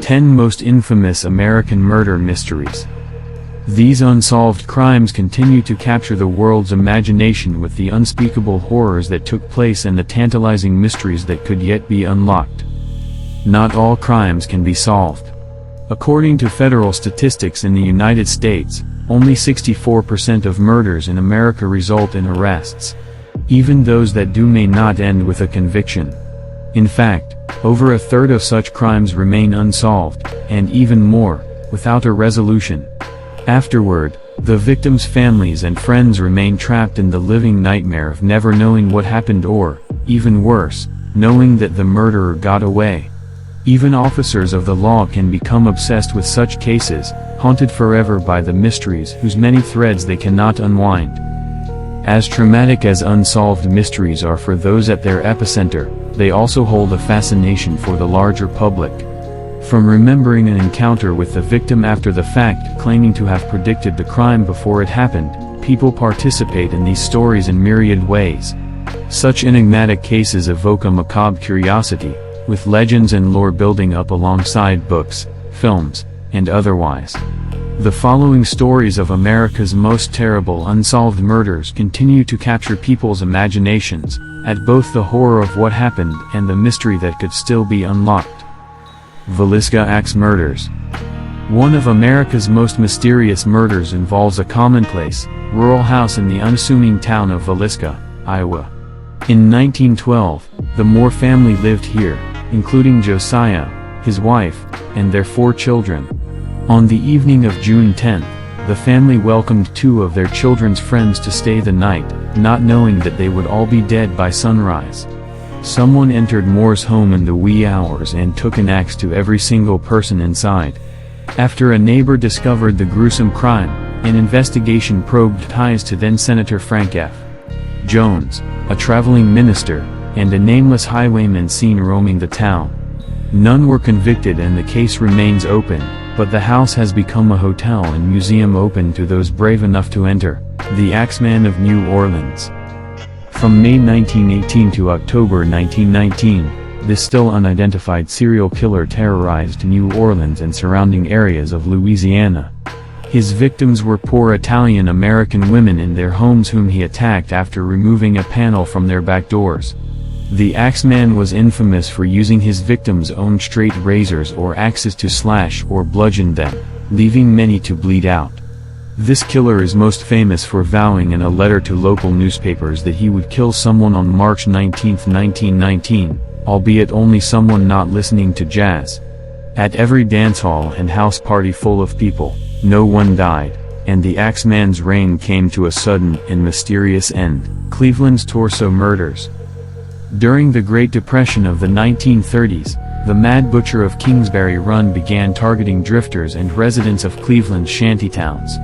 10 Most Infamous American Murder Mysteries. These unsolved crimes continue to capture the world's imagination with the unspeakable horrors that took place and the tantalizing mysteries that could yet be unlocked. Not all crimes can be solved. According to federal statistics in the United States, only 64% of murders in America result in arrests. Even those that do may not end with a conviction. In fact, over a third of such crimes remain unsolved, and even more, without a resolution. Afterward, the victims' families and friends remain trapped in the living nightmare of never knowing what happened or, even worse, knowing that the murderer got away. Even officers of the law can become obsessed with such cases, haunted forever by the mysteries whose many threads they cannot unwind. As traumatic as unsolved mysteries are for those at their epicenter, they also hold a fascination for the larger public. From remembering an encounter with the victim after the fact claiming to have predicted the crime before it happened, people participate in these stories in myriad ways. Such enigmatic cases evoke a macabre curiosity, with legends and lore building up alongside books, films, and otherwise. The following stories of America's most terrible unsolved murders continue to capture people's imaginations, at both the horror of what happened and the mystery that could still be unlocked. Villisca Axe Murders. One of America's most mysterious murders involves a commonplace, rural house in the unassuming town of Villisca, Iowa. In 1912, the Moore family lived here, including Josiah, his wife, and their 4 children. On the evening of June 10, the family welcomed 2 of their children's friends to stay the night, not knowing that they would all be dead by sunrise. Someone entered Moore's home in the wee hours and took an axe to every single person inside. After a neighbor discovered the gruesome crime, an investigation probed ties to then-Senator Frank F. Jones, a traveling minister, and a nameless highwayman seen roaming the town. None were convicted and the case remains open, but the house has become a hotel and museum open to those brave enough to enter. The Axeman of New Orleans. From May 1918 to October 1919, this still unidentified serial killer terrorized New Orleans and surrounding areas of Louisiana. His victims were poor Italian-American women in their homes whom he attacked after removing a panel from their back doors. The Axeman was infamous for using his victims' own straight razors or axes to slash or bludgeon them, leaving many to bleed out. This killer is most famous for vowing in a letter to local newspapers that he would kill someone on March 19, 1919, albeit only someone not listening to jazz. At every dance hall and house party full of people, no one died, and the Axeman's reign came to a sudden and mysterious end. Cleveland's Torso Murders. During the Great Depression of the 1930s, the Mad Butcher of Kingsbury Run began targeting drifters and residents of Cleveland's shantytowns.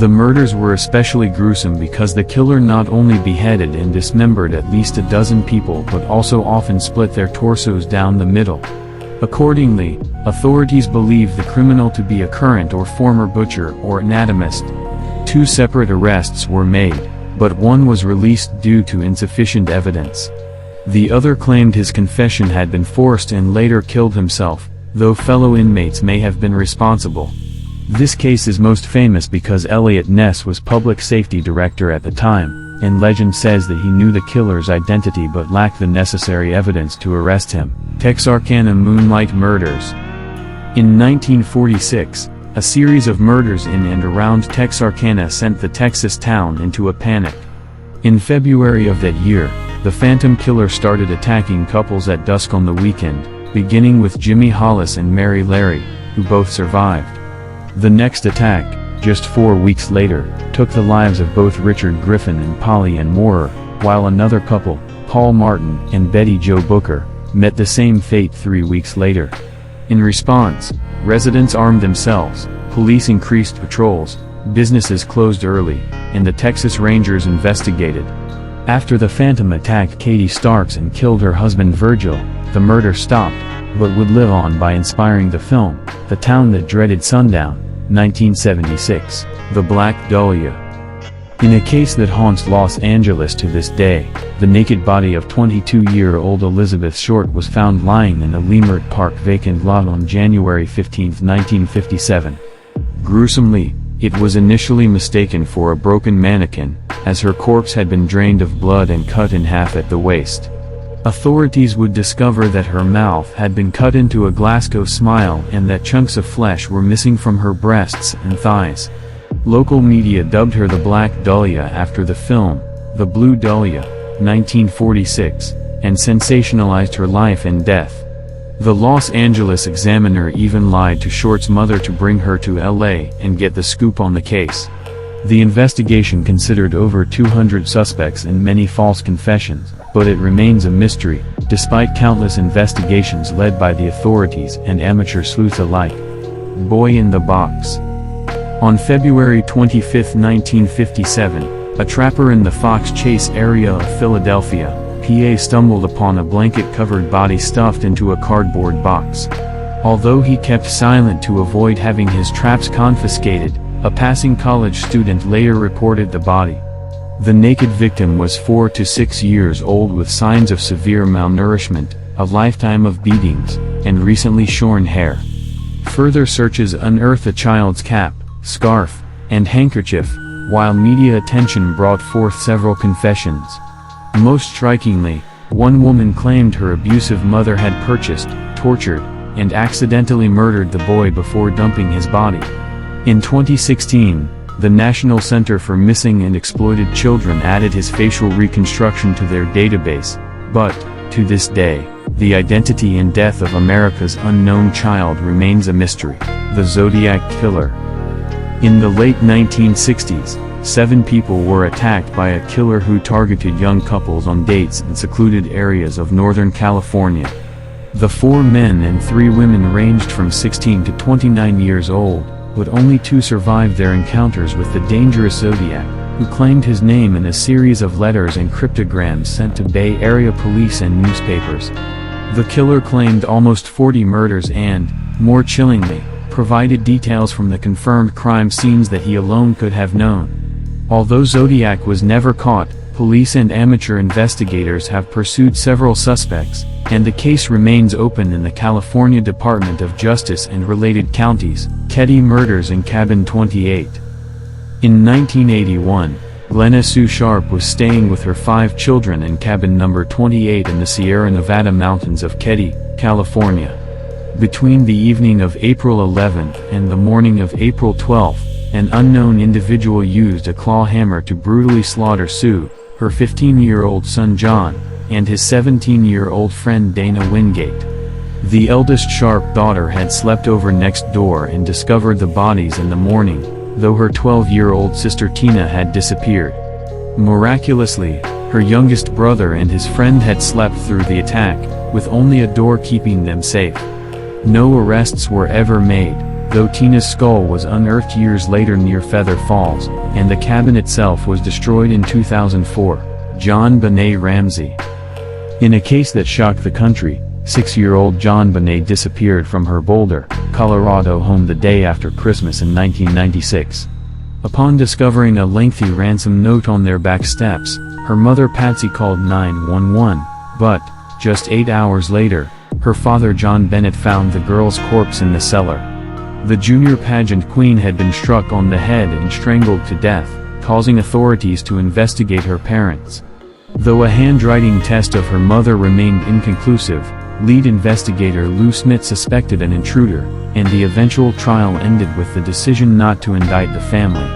The murders were especially gruesome because the killer not only beheaded and dismembered at least a dozen people but also often split their torsos down the middle. Accordingly, authorities believe the criminal to be a current or former butcher or anatomist. 2 separate arrests were made, but one was released due to insufficient evidence. The other claimed his confession had been forced and later killed himself, though fellow inmates may have been responsible. This case is most famous because Elliot Ness was public safety director at the time, and legend says that he knew the killer's identity but lacked the necessary evidence to arrest him. Texarkana Moonlight Murders. In 1946, a series of murders in and around Texarkana sent the Texas town into a panic. In February of that year, the Phantom Killer started attacking couples at dusk on the weekend, beginning with Jimmy Hollis and Mary Larry, who both survived. The next attack, just 4 weeks later, took the lives of both Richard Griffin and Polly Ann Moorer, while another couple, Paul Martin and Betty Jo Booker, met the same fate 3 weeks later. In response, residents armed themselves, police increased patrols, businesses closed early, and the Texas Rangers investigated. After the Phantom attacked Katie Starks and killed her husband Virgil, the murder stopped, but would live on by inspiring the film, The Town That Dreaded Sundown, 1976, The Black Dahlia. In a case that haunts Los Angeles to this day, the naked body of 22-year-old Elizabeth Short was found lying in a Leimert Park vacant lot on January 15, 1957. Gruesomely, it was initially mistaken for a broken mannequin, as her corpse had been drained of blood and cut in half at the waist. Authorities would discover that her mouth had been cut into a Glasgow smile and that chunks of flesh were missing from her breasts and thighs. Local media dubbed her the Black Dahlia after the film, The Blue Dahlia, 1946, and sensationalized her life and death. The Los Angeles Examiner even lied to Short's mother to bring her to LA and get the scoop on the case. The investigation considered over 200 suspects and many false confessions, but it remains a mystery, despite countless investigations led by the authorities and amateur sleuths alike. Boy in the Box. On February 25, 1957, a trapper in the Fox Chase area of Philadelphia, PA stumbled upon a blanket-covered body stuffed into a cardboard box. Although he kept silent to avoid having his traps confiscated, a passing college student later reported the body. The naked victim was 4 to 6 years old with signs of severe malnourishment, a lifetime of beatings, and recently shorn hair. Further searches unearthed a child's cap, scarf, and handkerchief, while media attention brought forth several confessions. Most strikingly, one woman claimed her abusive mother had purchased, tortured, and accidentally murdered the boy before dumping his body. In 2016, the National Center for Missing and Exploited Children added his facial reconstruction to their database, but, to this day, the identity and death of America's unknown child remains a mystery. The Zodiac Killer. In the late 1960s, 7 people were attacked by a killer who targeted young couples on dates in secluded areas of Northern California. The 4 men and 3 women ranged from 16 to 29 years old, but only 2 survived their encounters with the dangerous Zodiac, who claimed his name in a series of letters and cryptograms sent to Bay Area police and newspapers. The killer claimed almost 40 murders and, more chillingly, provided details from the confirmed crime scenes that he alone could have known. Although Zodiac was never caught, police and amateur investigators have pursued several suspects, and the case remains open in the California Department of Justice and related counties. Keddie murders in Cabin 28. In 1981, Glenna Sue Sharp was staying with her 5 children in cabin number 28 in the Sierra Nevada mountains of Keddie, California. Between the evening of April 11 and the morning of April 12, an unknown individual used a claw hammer to brutally slaughter Sue, her 15-year-old son John, and his 17-year-old friend Dana Wingate. The eldest Sharp daughter had slept over next door and discovered the bodies in the morning, though her 12-year-old sister Tina had disappeared. Miraculously, her youngest brother and his friend had slept through the attack, with only a door keeping them safe. No arrests were ever made, though Tina's skull was unearthed years later near Feather Falls, and the cabin itself was destroyed in 2004. Jon Bennett Ramsey. In a case that shocked the country, 6-year-old Jon Bennett disappeared from her Boulder, Colorado home the day after Christmas in 1996. Upon discovering a lengthy ransom note on their back steps, her mother Patsy called 911, but, just 8 hours later, her father Jon Bennett found the girl's corpse in the cellar. The junior pageant queen had been struck on the head and strangled to death, causing authorities to investigate her parents. Though a handwriting test of her mother remained inconclusive, lead investigator Lou Smith suspected an intruder, and the eventual trial ended with the decision not to indict the family.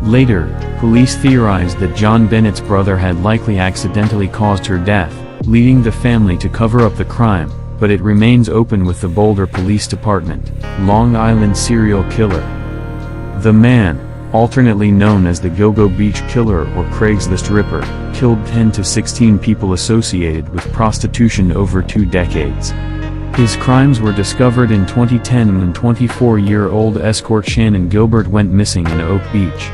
Later, police theorized that Jon Bennett's brother had likely accidentally caused her death, leading the family to cover up the crime, but it remains open with the Boulder Police Department. Long Island serial killer. The man, alternately known as the Go-Go Beach Killer or Craigslist Ripper, killed 10 to 16 people associated with prostitution over 2 decades. His crimes were discovered in 2010 when 24-year-old escort Shannon Gilbert went missing in Oak Beach.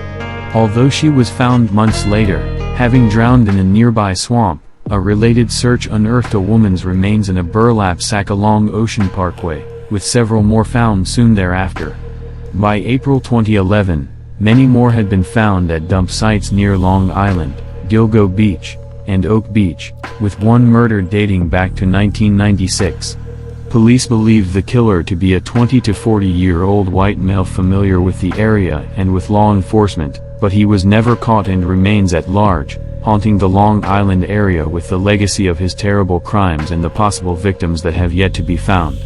Although she was found months later, having drowned in a nearby swamp, a related search unearthed a woman's remains in a burlap sack along Ocean Parkway, with several more found soon thereafter. By April 2011, Many more had been found at dump sites near Long Island, Gilgo Beach, and Oak Beach, with one murder dating back to 1996. Police believed the killer to be a 20 to 40-year-old white male familiar with the area and with law enforcement, but he was never caught and remains at large, haunting the Long Island area with the legacy of his terrible crimes and the possible victims that have yet to be found.